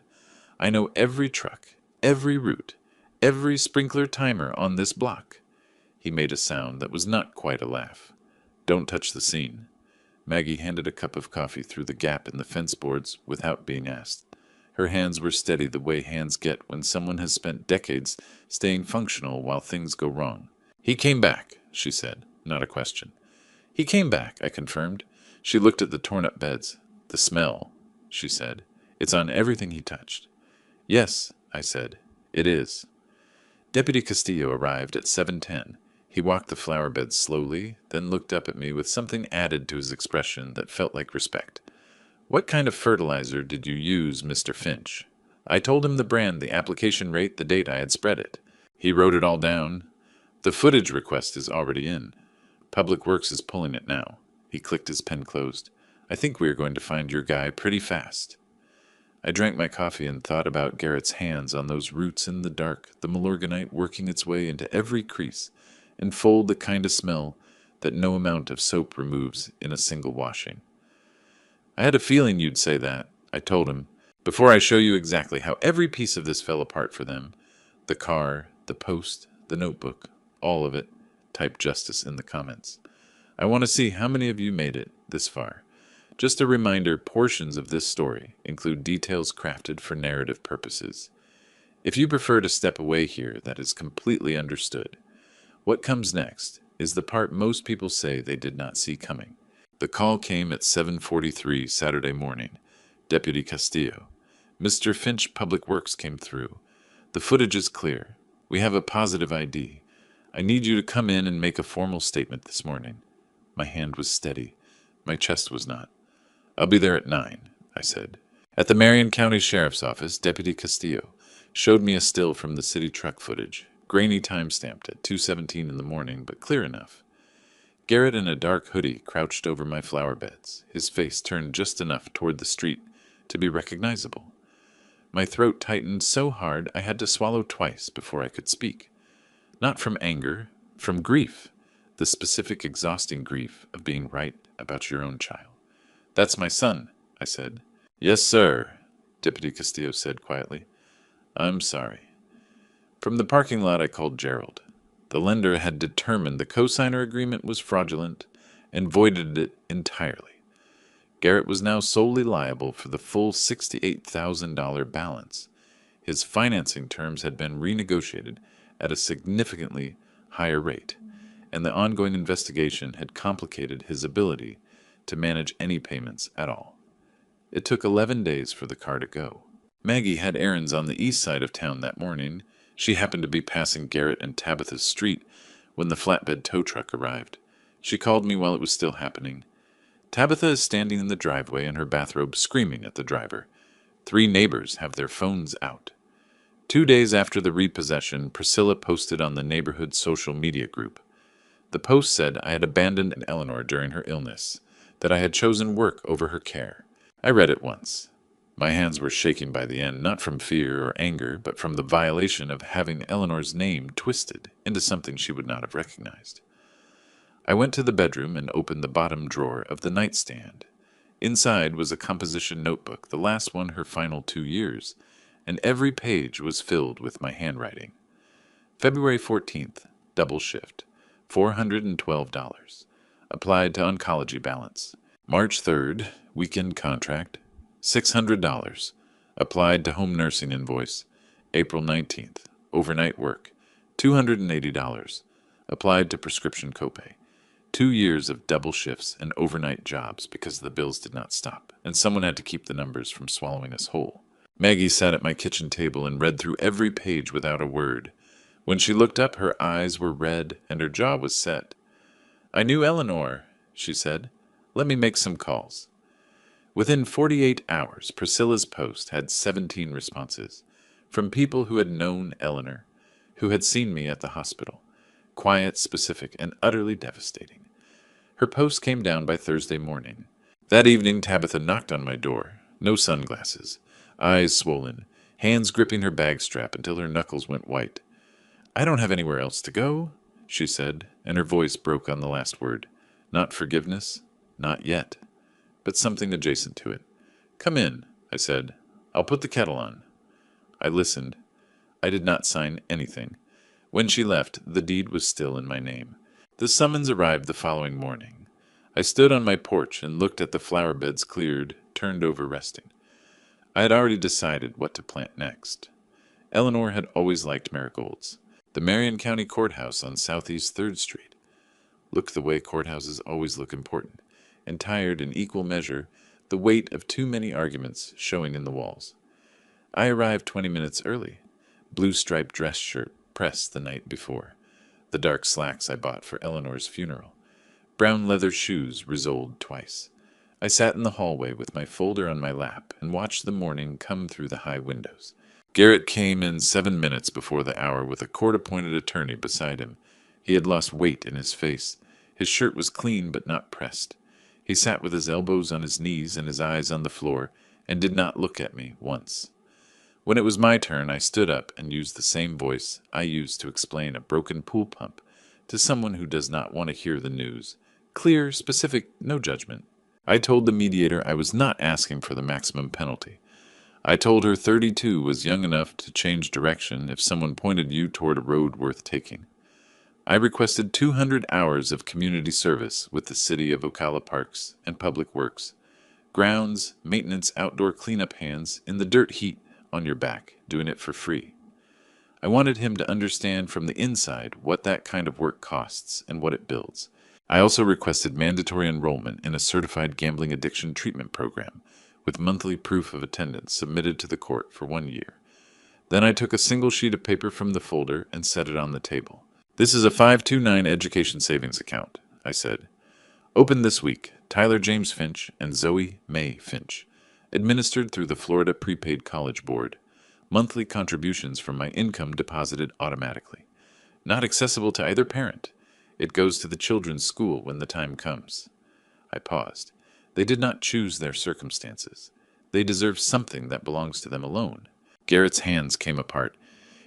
"I know every truck, every route, every sprinkler timer on this block." He made a sound that was not quite a laugh. "Don't touch the scene." Maggie handed a cup of coffee through the gap in the fence boards without being asked. Her hands were steady the way hands get when someone has spent decades staying functional while things go wrong. "He came back," she said, not a question. "He came back," I confirmed. She looked at the torn-up beds. "The smell," she said. "It's on everything he touched." "Yes," I said. "It is." Deputy Castillo arrived at 7:10. He walked the flower beds slowly, then looked up at me with something added to his expression that felt like respect. "What kind of fertilizer did you use, Mr. Finch?" I told him the brand, the application rate, the date I had spread it. He wrote it all down. The footage request is already in. Public Works is pulling it now. He clicked his pen closed. I think we are going to find your guy pretty fast. I drank my coffee and thought about Garrett's hands on those roots in the dark, the Milorganite working its way into every crease, and fold the kind of smell that no amount of soap removes in a single washing. I had a feeling you'd say that, I told him, before I show you exactly how every piece of this fell apart for them. The car, the post, the notebook, all of it. Type justice in the comments. I want to see how many of you made it this far. Just a reminder, portions of this story include details crafted for narrative purposes. If you prefer to step away here, that is completely understood. What comes next is the part most people say they did not see coming. The call came at 7:43 Saturday morning. Deputy Castillo. Mr. Finch, Public Works came through. The footage is clear. We have a positive ID. I need you to come in and make a formal statement this morning. My hand was steady. My chest was not. I'll be there at 9, I said. At the Marion County Sheriff's Office, Deputy Castillo showed me a still from the city truck footage, grainy time-stamped at 2:17 in the morning, but clear enough. Garrett in a dark hoodie crouched over my flower beds, his face turned just enough toward the street to be recognizable. My throat tightened so hard I had to swallow twice before I could speak. Not from anger, from grief, the specific exhausting grief of being right about your own child. That's my son, I said. Yes, sir, Deputy Castillo said quietly. I'm sorry. From the parking lot I called Gerald. The lender had determined the cosigner agreement was fraudulent and voided it entirely. Garrett was now solely liable for the full $68,000 balance. His financing terms had been renegotiated at a significantly higher rate, and the ongoing investigation had complicated his ability to manage any payments at all. It took 11 days for the car to go. Maggie had errands on the east side of town that morning. She happened to be passing Garrett and Tabitha's street when the flatbed tow truck arrived. She called me while it was still happening. Tabitha is standing in the driveway in her bathrobe screaming at the driver. 3 neighbors have their phones out. 2 days after the repossession, Priscilla posted on the neighborhood social media group. The post said I had abandoned Eleanor during her illness, that I had chosen work over her care. I read it once. My hands were shaking by the end, not from fear or anger, but from the violation of having Eleanor's name twisted into something she would not have recognized. I went to the bedroom and opened the bottom drawer of the nightstand. Inside was a composition notebook, the last one her final 2 years, and every page was filled with my handwriting. February 14th, double shift, $412. Applied to oncology balance. March 3rd, weekend contract, $600. Applied to home nursing invoice. April 19th, overnight work, $280. Applied to prescription copay. 2 years of double shifts and overnight jobs because the bills did not stop, and someone had to keep the numbers from swallowing us whole. Maggie sat at my kitchen table and read through every page without a word. When she looked up, her eyes were red and her jaw was set. I knew Eleanor, she said. Let me make some calls. Within 48 hours, Priscilla's post had 17 responses, from people who had known Eleanor, who had seen me at the hospital. Quiet, specific, and utterly devastating. Her post came down by Thursday morning. That evening, Tabitha knocked on my door. No sunglasses. Eyes swollen. Hands gripping her bag strap until her knuckles went white. I don't have anywhere else to go, she said, and her voice broke on the last word. Not forgiveness. Not yet. But something adjacent to it. Come in, I said. I'll put the kettle on. I listened. I did not sign anything. When she left, the deed was still in my name. The summons arrived the following morning. I stood on my porch and looked at the flower beds cleared, turned over resting. I had already decided what to plant next. Eleanor had always liked marigolds. The Marion County Courthouse on Southeast 3rd Street. Looked the way courthouses always look important, and tired in equal measure the weight of too many arguments showing in the walls. I arrived 20 minutes early. Blue striped dress shirt pressed the night before. The dark slacks I bought for Eleanor's funeral. Brown leather shoes resoled twice. I sat in the hallway with my folder on my lap and watched the morning come through the high windows. Garrett came in 7 minutes before the hour with a court-appointed attorney beside him. He had lost weight in his face. His shirt was clean but not pressed. He sat with his elbows on his knees and his eyes on the floor, and did not look at me once. When it was my turn, I stood up and used the same voice I used to explain a broken pool pump to someone who does not want to hear the news. Clear, specific, no judgment. I told the mediator I was not asking for the maximum penalty. I told her 32 was young enough to change direction if someone pointed you toward a road worth taking. I requested 200 hours of community service with the city of Ocala Parks and Public Works. Grounds, maintenance, outdoor cleanup hands, in the dirt heat on your back, doing it for free. I wanted him to understand from the inside what that kind of work costs and what it builds. I also requested mandatory enrollment in a certified gambling addiction treatment program with monthly proof of attendance submitted to the court for 1 year. Then I took a single sheet of paper from the folder and set it on the table. "This is a 529 education savings account," I said. "Opened this week, Tyler James Finch and Zoe Mae Finch. Administered through the Florida Prepaid College Board. Monthly contributions from my income deposited automatically. Not accessible to either parent. It goes to the children's school when the time comes." I paused. They did not choose their circumstances. They deserve something that belongs to them alone. Garrett's hands came apart.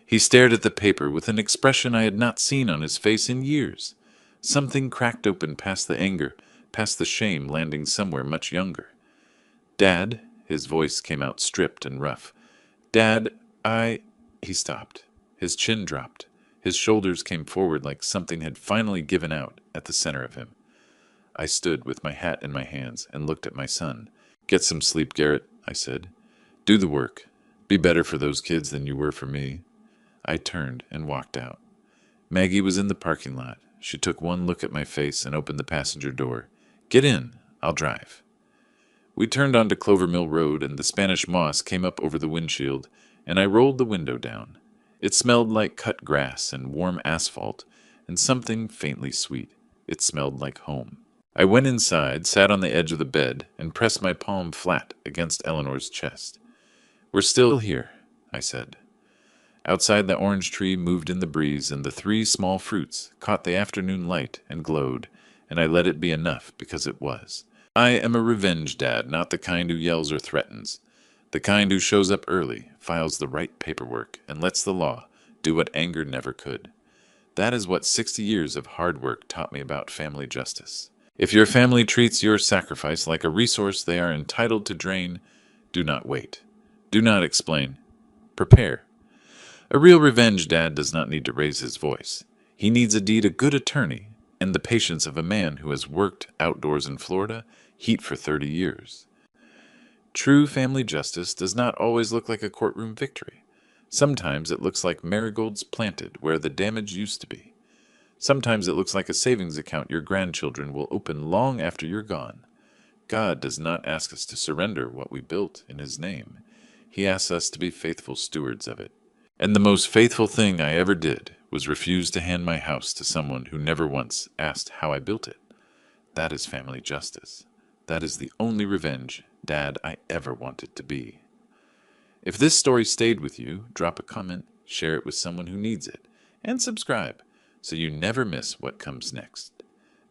He stared at the paper with an expression I had not seen on his face in years. Something cracked open past the anger, past the shame, landing somewhere much younger. "Dad," his voice came out stripped and rough. "Dad, He stopped. His chin dropped. His shoulders came forward like something had finally given out at the center of him. I stood with my hat in my hands and looked at my son. "Get some sleep, Garrett," I said. "Do the work. Be better for those kids than you were for me." I turned and walked out. Maggie was in the parking lot. She took one look at my face and opened the passenger door. "Get in. I'll drive." We turned onto Clover Mill Road, and the Spanish moss came up over the windshield, and I rolled the window down. It smelled like cut grass and warm asphalt, and something faintly sweet. It smelled like home. I went inside, sat on the edge of the bed, and pressed my palm flat against Eleanor's chest. "We're still here," I said. Outside, the orange tree moved in the breeze, and the 3 small fruits caught the afternoon light and glowed, and I let it be enough because it was. I am a revenge dad, not the kind who yells or threatens. The kind who shows up early, files the right paperwork, and lets the law do what anger never could. That is what 60 years of hard work taught me about family justice. If your family treats your sacrifice like a resource they are entitled to drain, do not wait. Do not explain. Prepare. A real revenge dad does not need to raise his voice. He needs indeed a good attorney and the patience of a man who has worked outdoors in Florida, heat for 30 years. True family justice does not always look like a courtroom victory. Sometimes it looks like marigolds planted where the damage used to be. Sometimes it looks like a savings account your grandchildren will open long after you're gone. God does not ask us to surrender what we built in His name. He asks us to be faithful stewards of it. And the most faithful thing I ever did was refuse to hand my house to someone who never once asked how I built it. That is family justice. That is the only revenge dad I ever wanted to be. If this story stayed with you, drop a comment, share it with someone who needs it, and subscribe so you never miss what comes next.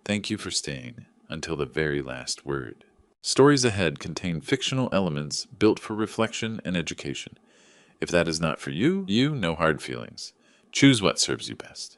Thank you for staying until the very last word. Stories ahead contain fictional elements built for reflection and education. If that is not for you, no hard feelings. Choose what serves you best.